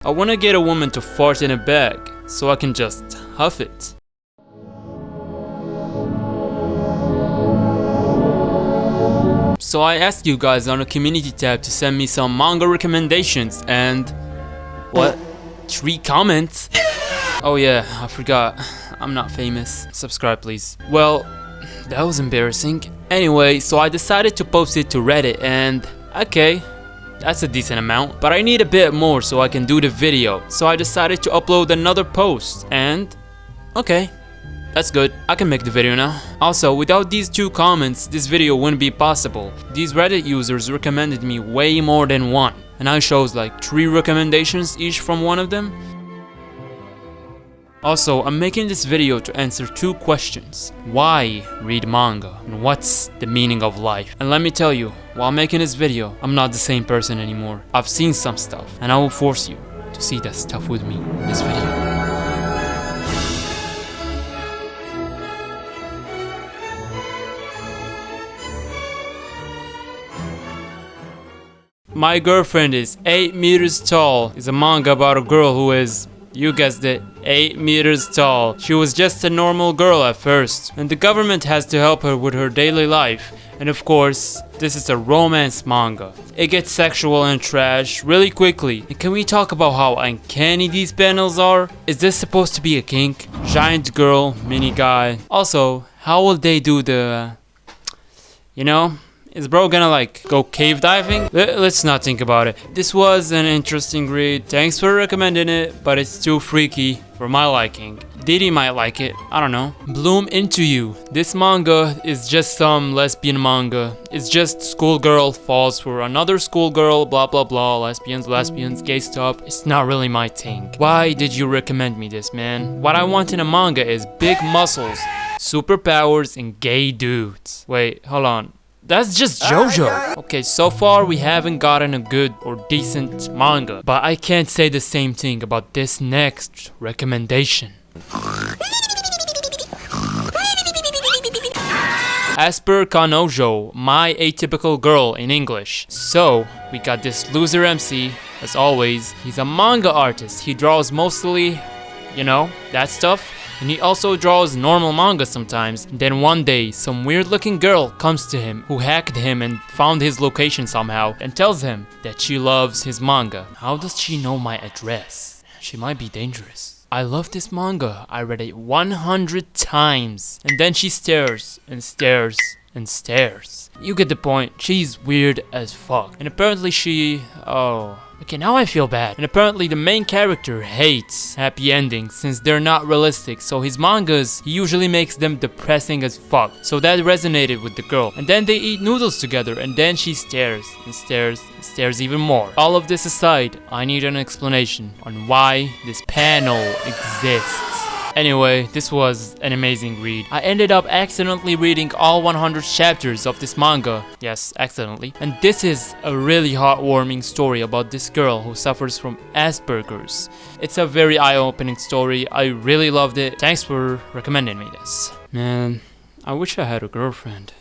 I wanna get a woman to fart in a bag, so I can just huff it. So I asked you guys on the community tab to send me some manga recommendations and... what? 3 comments? Oh yeah, I forgot. I'm not famous. Subscribe please. Well, that was embarrassing. Anyway, so I decided to post it to Reddit and... okay, that's a decent amount. But I need a bit more so I can do the video. So I decided to upload another post and... okay. That's good. I can make the video now. Also, without these 2 comments, this video wouldn't be possible. These Reddit users recommended me way more than 1. And I chose like 3 recommendations each from one of them. Also, I'm making this video to answer 2 questions. Why read manga? And what's the meaning of life? And let me tell you, while making this video, I'm not the same person anymore. I've seen some stuff, and I will force you to see that stuff with me in this video. My Girlfriend is 8 meters tall is a manga about a girl who is, you guessed it, 8 meters tall. She was just a normal girl at first, and the government has to help her with her daily life. And of course, this is a romance manga. It gets sexual and trash really quickly. And can we talk about how uncanny these panels are? Is this supposed to be a kink? Giant girl, mini guy. Also, how will they do the... you know? Is bro gonna like go cave diving? Let's not think about it. This was an interesting read. Thanks for recommending it, but it's too freaky for my liking. Diddy might like it, I don't know. Bloom Into You. This manga is just some lesbian manga. It's just schoolgirl falls for another schoolgirl, blah blah blah, lesbians, gay stuff. It's not really my thing. Why did you recommend me this, man? What I want in a manga is big muscles, superpowers, and gay dudes. Wait, hold on. That's just JoJo. Okay, so far we haven't gotten a good or decent manga, but I can't say the same thing about this next recommendation. Asper Kanojo, My Atypical Girl in English. So, we got this loser MC, as always. He's a manga artist. He draws mostly, you know, that stuff. And he also draws normal manga sometimes. Then one day, some weird looking girl comes to him who hacked him and found his location somehow and tells him that she loves his manga. How does she know my address? She might be dangerous. I love this manga. I read it 100 times. And then she stares and stares and stares. You get the point. She's weird as fuck. And apparently she... oh... okay, now I feel bad. And apparently the main character hates happy endings since they're not realistic. So his mangas, he usually makes them depressing as fuck. So that resonated with the girl. And then they eat noodles together and then she stares and stares and stares even more. All of this aside, I need an explanation on why this panel exists. Anyway, this was an amazing read. I ended up accidentally reading all 100 chapters of this manga. Yes, accidentally. And this is a really heartwarming story about this girl who suffers from Asperger's. It's a very eye-opening story. I really loved it. Thanks for recommending me this. Man, I wish I had a girlfriend.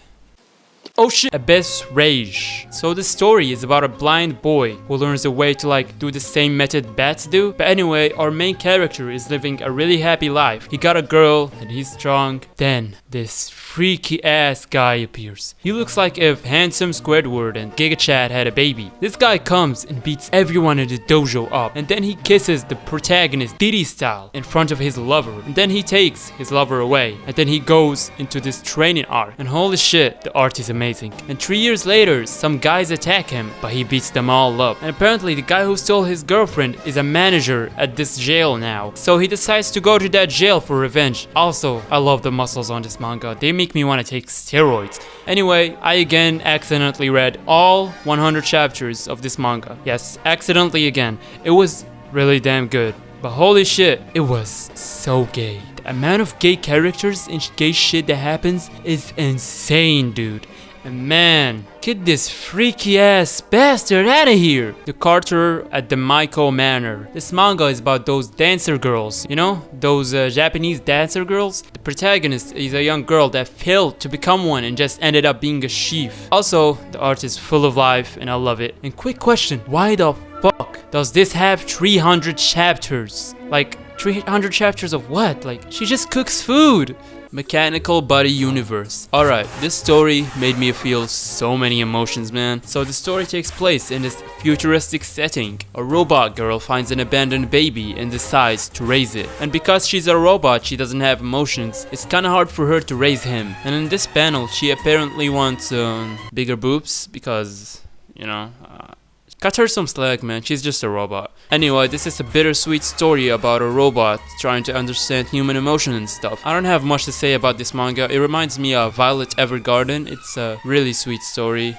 Oh shit! Abyss Rage. So the story is about a blind boy who learns a way to like do the same method bats do. But anyway, our main character is living a really happy life. He got a girl and he's strong. Then this freaky ass guy appears. He looks like if handsome Squidward and Giga Chad had a baby. This guy comes and beats everyone in the dojo up. And then he kisses the protagonist Diddy style in front of his lover. And then he takes his lover away. And then he goes into this training arc. And holy shit, the art is amazing. And 3 years later, some guys attack him, but he beats them all up. And apparently the guy who stole his girlfriend is a manager at this jail now. So he decides to go to that jail for revenge. Also, I love the muscles on this manga. They make me want to take steroids. Anyway, I again accidentally read all 100 chapters of this manga. Yes, accidentally again. It was really damn good. But holy shit, it was so gay. The amount of gay characters and gay shit that happens is insane, dude. And man, get this freaky ass bastard out of here! The Caterer at the Maiko manor. This manga is about those dancer girls, you know? Those Japanese dancer girls. The protagonist is a young girl that failed to become one and just ended up being a sheaf. Also, the art is full of life and I love it. And quick question, why the fuck Does this have 300 chapters? Like 300 chapters of what? Like she just cooks food. Mechanical Buddy Universe. Alright, this story made me feel so many emotions, man. So the story takes place in this futuristic setting. A robot girl finds an abandoned baby and decides to raise it. And because she's a robot, she doesn't have emotions. It's kinda hard for her to raise him. And in this panel, she apparently wants bigger boobs because, you know, cut her some slack, man. She's just a robot. Anyway, this is a bittersweet story about a robot trying to understand human emotion and stuff. I don't have much to say about this manga. It reminds me of Violet Evergarden. It's a really sweet story.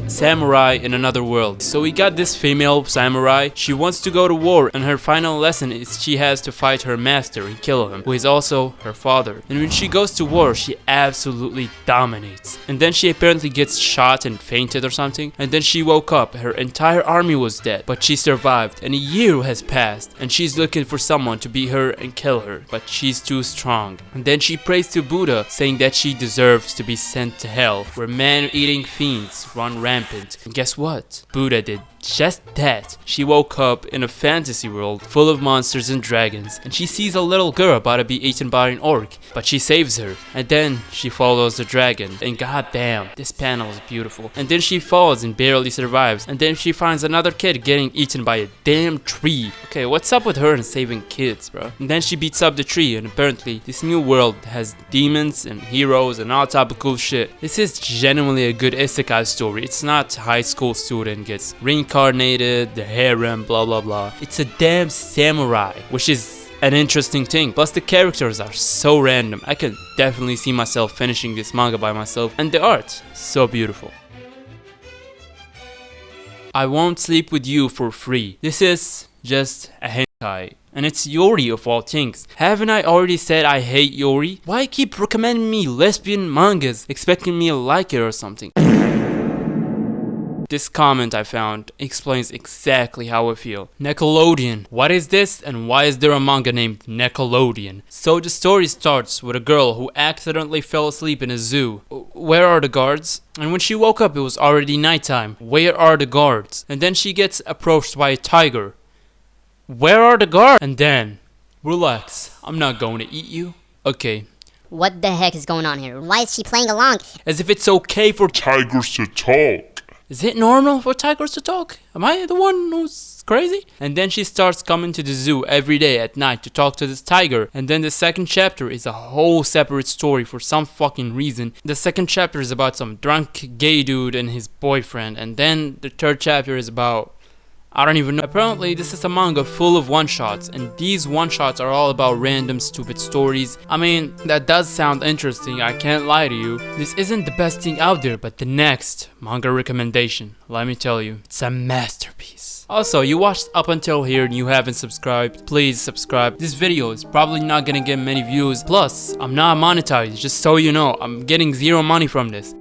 Samurai in another world. So we got this female samurai. She wants to go to war, and her final lesson is she has to fight her master and kill him, who is also her father. And when she goes to war, she absolutely dominates. And then she apparently gets shot and fainted or something. And then she woke up. Her entire army was dead, but she survived. And a year has passed, and she's looking for someone to be her and kill her, but she's too strong. And then she prays to Buddha, saying that she deserves to be sent to hell, where man-eating fiends run rampant. And guess what? Buddha did just that. She woke up in a fantasy world full of monsters and dragons, and she sees a little girl about to be eaten by an orc, but she saves her. And then she follows the dragon, and goddamn, this panel is beautiful. And then she falls and barely survives, and then she finds another kid getting eaten by a damn tree. Okay, what's up with her and saving kids, bro? And then she beats up the tree, and apparently this new world has demons and heroes and all type of cool shit. This is genuinely a good isekai story. It's not high school student gets reincarnated, the harem, blah blah blah. It's a damn samurai, which is an interesting thing. Plus the characters are so random. I can definitely see myself finishing this manga by myself, and the art, so beautiful. I Won't Sleep With You for Free. This is just a hentai, and it's Yori of all things. Haven't I already said I hate Yori? Why keep recommending me lesbian mangas, expecting me to like it or something? This comment I found explains exactly how I feel. Nickolodeon. What is this, and why is there a manga named Nickolodeon? So the story starts with a girl who accidentally fell asleep in a zoo. Where are the guards? And when she woke up, it was already nighttime. Where are the guards? And then she gets approached by a tiger. Where are the guards? And then, relax, I'm not going to eat you. Okay. What the heck is going on here? Why is she playing along? As if it's okay for tigers to talk. Is it normal for tigers to talk? Am I the one who's crazy? And then she starts coming to the zoo every day at night to talk to this tiger. And then the second chapter is a whole separate story for some fucking reason. The second chapter is about some drunk gay dude and his boyfriend. And then the third chapter is about, I don't even know. Apparently this is a manga full of one-shots, and these one-shots are all about random stupid stories. I mean, that does sound interesting, I can't lie to you. This isn't the best thing out there, but the next manga recommendation, let me tell you, it's a masterpiece. Also, you watched up until here and you haven't subscribed, please subscribe. This video is probably not gonna get many views. Plus, I'm not monetized, just so you know, I'm getting zero money from this.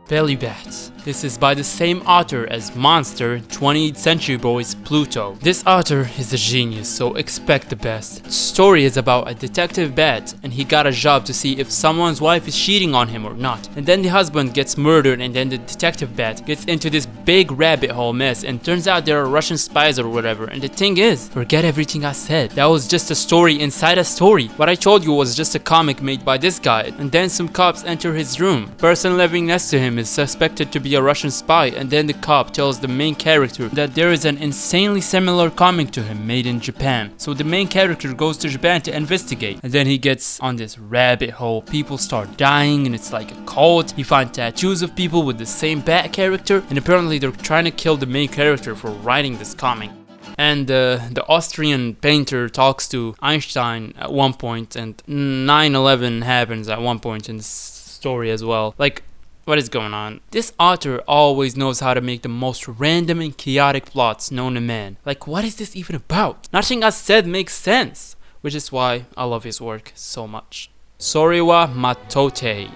Belly Bat. This is by the same author as Monster, 20th Century Boys, Pluto. This author is a genius, so expect the best. The story is about a detective bat, and he got a job to see if someone's wife is cheating on him or not. And then the husband gets murdered, and then the detective bat gets into this big rabbit hole mess, and turns out there are Russian spies or whatever. And the thing is, forget everything I said. That was just a story inside a story. What I told you was just a comic made by this guy. And then some cops enter his room. The person living next to him is suspected to be a Russian spy, and then the cop tells the main character that there is an insanely similar comic to him made in Japan. So the main character goes to Japan to investigate, and then he gets on this rabbit hole. People start dying, and it's like a cult. He finds tattoos of people with the same bat character, and apparently they're trying to kill the main character for writing this comic. And the Austrian painter talks to Einstein at one point, and 9/11 happens at one point in this story as well. Like, what is going on? This author always knows how to make the most random and chaotic plots known to man. Like, what is this even about? Nothing I said makes sense, which is why I love his work so much. Soriwa Matote.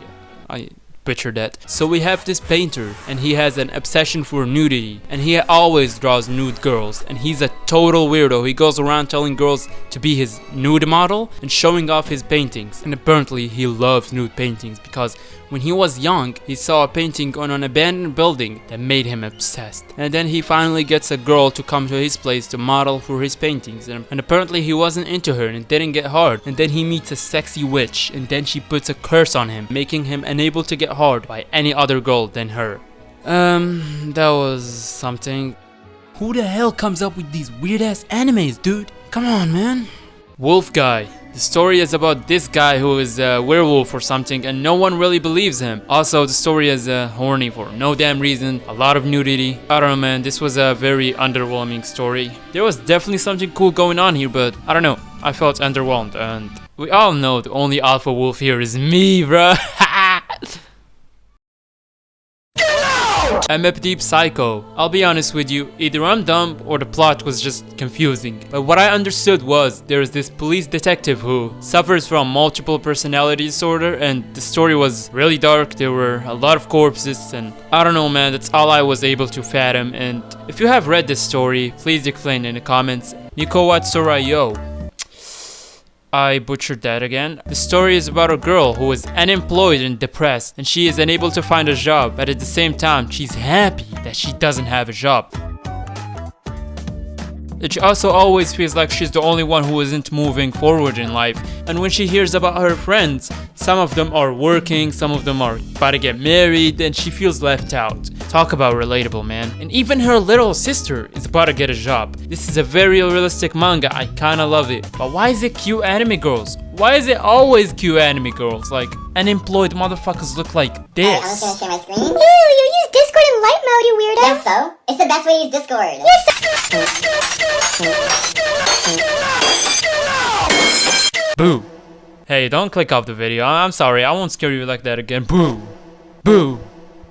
I butchered that. So we have this painter, and he has an obsession for nudity, and he always draws nude girls, and he's a total weirdo. He goes around telling girls to be his nude model and showing off his paintings, and apparently he loves nude paintings because When he was young, he saw a painting on an abandoned building that made him obsessed. And then he finally gets a girl to come to his place to model for his paintings. And apparently he wasn't into her and it didn't get hard. And then he meets a sexy witch and then she puts a curse on him, making him unable to get hard by any other girl than her. That was something. Who the hell comes up with these weird ass animes, dude? Come on, man. Wolf Guy. The story is about this guy who is a werewolf or something and no one really believes him. Also, the story is horny for no damn reason, a lot of nudity. I don't know, man, this was a very underwhelming story. There was definitely something cool going on here, but I don't know, I felt underwhelmed and we all know the only alpha wolf here is me, bruh. Mpd Psycho. I'll be honest with you, either I'm dumb or the plot was just confusing. But what I understood was there is this police detective who suffers from multiple personality disorder and the story was really dark. There were a lot of corpses and I don't know, man, that's all I was able to fathom. And if you have read this story, please explain in the comments. Nickolodeon. I butchered that again. The story is about a girl who is unemployed and depressed and she is unable to find a job, but at the same time she's happy that she doesn't have a job. And she also always feels like she's the only one who isn't moving forward in life. And when she hears about her friends, some of them are working, some of them are about to get married, and she feels left out. Talk about relatable, man. And even her little sister is about to get a job. This is a very realistic manga, I kinda love it. But why is it cute anime girls? Why is it always cute anime girls? Like, unemployed motherfuckers look like this. I'm just gonna share my screen. Ew, you use Discord in light mode, you weirdo. Yes, so? It's the best way to use Discord. Boo. Hey, don't click off the video. I'm sorry, I won't scare you like that again. Boo. Boo.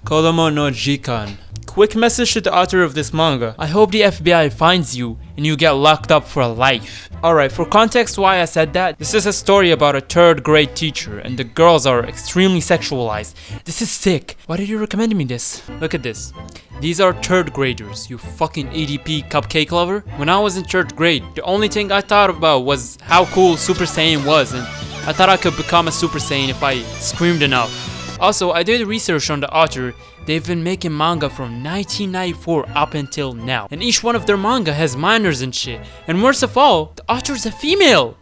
Kodomo no Jikan. Quick message to the author of this manga. I hope the FBI finds you and you get locked up for life. Alright, for context why I said that, this is a story about a 3rd grade teacher and the girls are extremely sexualized. This is sick. Why did you recommend me this? Look at this. These are 3rd graders, you fucking EDP cupcake lover. When I was in 3rd grade, the only thing I thought about was how cool Super Saiyan was and I thought I could become a Super Saiyan if I screamed enough. Also, I did research on the author. They've been making manga from 1994 up until now. And each one of their manga has minors and shit. And worst of all, the author's a female.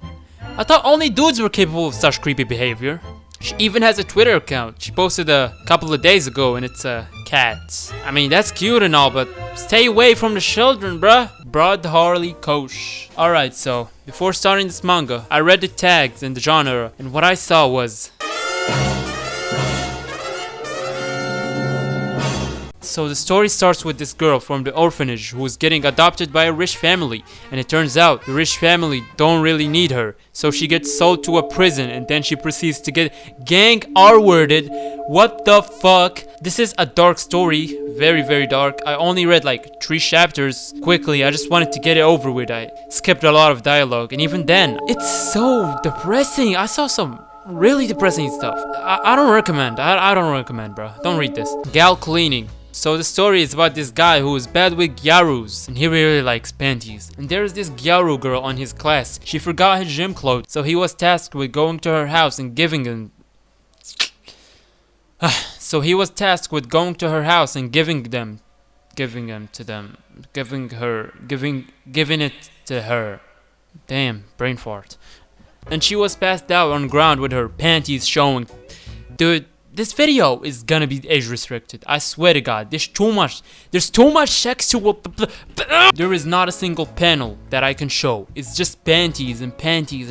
I thought only dudes were capable of such creepy behavior. She even has a Twitter account. She posted a couple of days ago and it's a cat. I mean, that's cute and all, but stay away from the children, bruh. Bradharley Kosh. Alright, so before starting this manga, I read the tags and the genre, and what I saw was... So the story starts with this girl from the orphanage who is getting adopted by a rich family, and it turns out the rich family don't really need her, so she gets sold to a prison and then she proceeds to get gang R-worded. What the fuck? This is a dark story, very dark. I only read like 3 chapters quickly. I just wanted to get it over with. I skipped a lot of dialogue and even then it's so depressing. I saw some really depressing stuff. I don't recommend. I don't recommend, bro. Don't read this. Gal cleaning. So the story is about this guy who is bad with gyarus and he really likes panties. And there is this gyaru girl on his class. She forgot his gym clothes, so he was tasked with going to her house and giving them. Giving it to her. Damn, brain fart. And she was passed out on the ground with her panties showing. Dude, this video is gonna be age restricted. I swear to God, there's too much sexual. There is not a single panel that I can show. It's just panties, and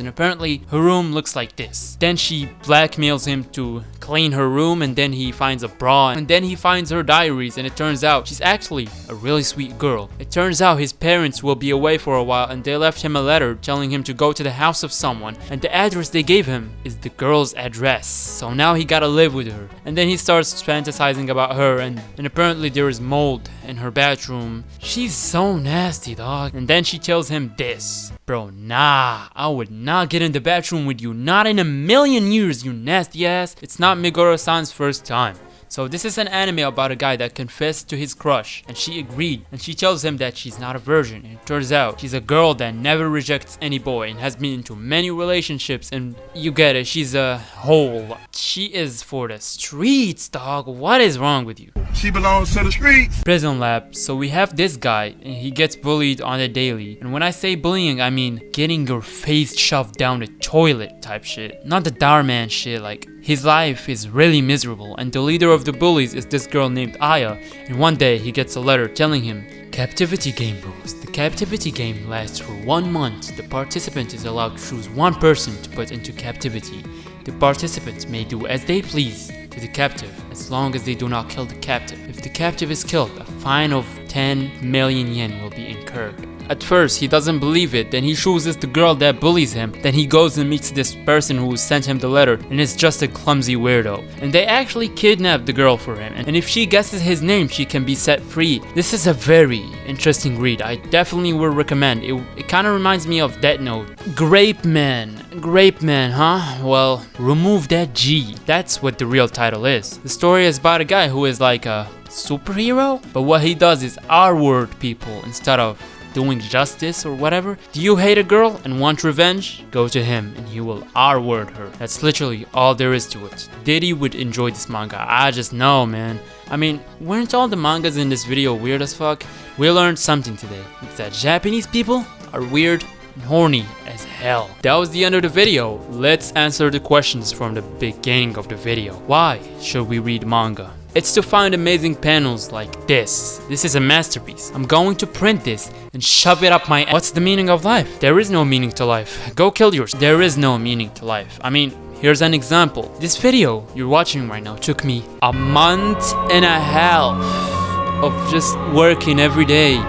apparently her room looks like this. Then she blackmails him to clean her room, and then he finds a bra, and then he finds her diaries, and it turns out she's actually a really sweet girl. It turns out his parents will be away for a while, and they left him a letter telling him to go to the house of someone, and the address they gave him is the girl's address. So now he gotta live with her. And then he starts fantasizing about her, and apparently there is mold in her bathroom. She's so nasty, dog. And then she tells him this. Bro, nah, I would not get in the bathroom with you. Not in a million years, you nasty ass. It's not Meguro-san's first time. So this is an anime about a guy that confessed to his crush, and she agreed, and she tells him that she's not a virgin, and it turns out she's a girl that never rejects any boy and has been into many relationships, and you get it, she's a whole. She is for the streets, dog. What is wrong with you? She belongs to the streets. Prison lab. So we have this guy, and he gets bullied on a daily. And when I say bullying, I mean getting your face shoved down the toilet type shit. Not the Darman shit, like his life is really miserable, and the leader of the bullies is this girl named Aya, and one day he gets a letter telling him, Captivity game rules. The captivity game lasts for 1 month. The participant is allowed to choose one person to put into captivity. The participants may do as they please to the captive as long as they do not kill the captive. If the captive is killed, a fine of 10 million yen will be incurred. At first, he doesn't believe it, then he chooses the girl that bullies him, then he goes and meets this person who sent him the letter, and it's just a clumsy weirdo. And they actually kidnap the girl for him, and if she guesses his name, she can be set free. This is a very interesting read, I definitely would recommend. It kind of reminds me of Death Note. Grapeman, huh? Well, remove that G. That's what the real title is. The story is about a guy who is like a superhero, but what he does is R-word people instead of doing justice or whatever. Do you hate a girl and want revenge? Go to him and he will R-word her. That's literally all there is to it. Diddy would enjoy this manga, I just know, man. I mean, weren't all the mangas in this video weird as fuck? We learned something today. It's that Japanese people are weird and horny as hell. That was the end of the video. Let's answer the questions from the beginning of the video. Why should we read manga? It's to find amazing panels like this. This is a masterpiece. I'm going to print this and shove it up my ass. What's the meaning of life? There is no meaning to life. Go kill yourself. There is no meaning to life. I mean, here's an example. This video you're watching right now took me a month and a half of just working every day.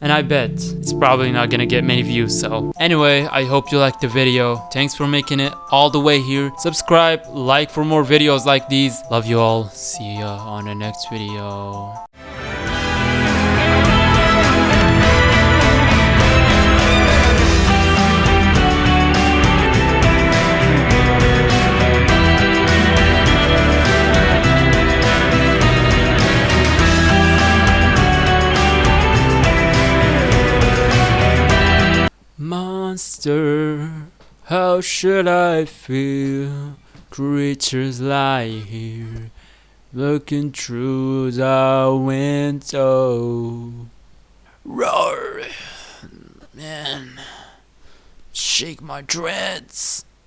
And I bet it's probably not gonna get many views, so. Anyway, I hope you liked the video. Thanks for making it all the way here. Subscribe, like for more videos like these. Love you all. See ya on the next video. Monster, how should I feel? Creatures lie here, looking through the window. Roar, man, shake my dreads.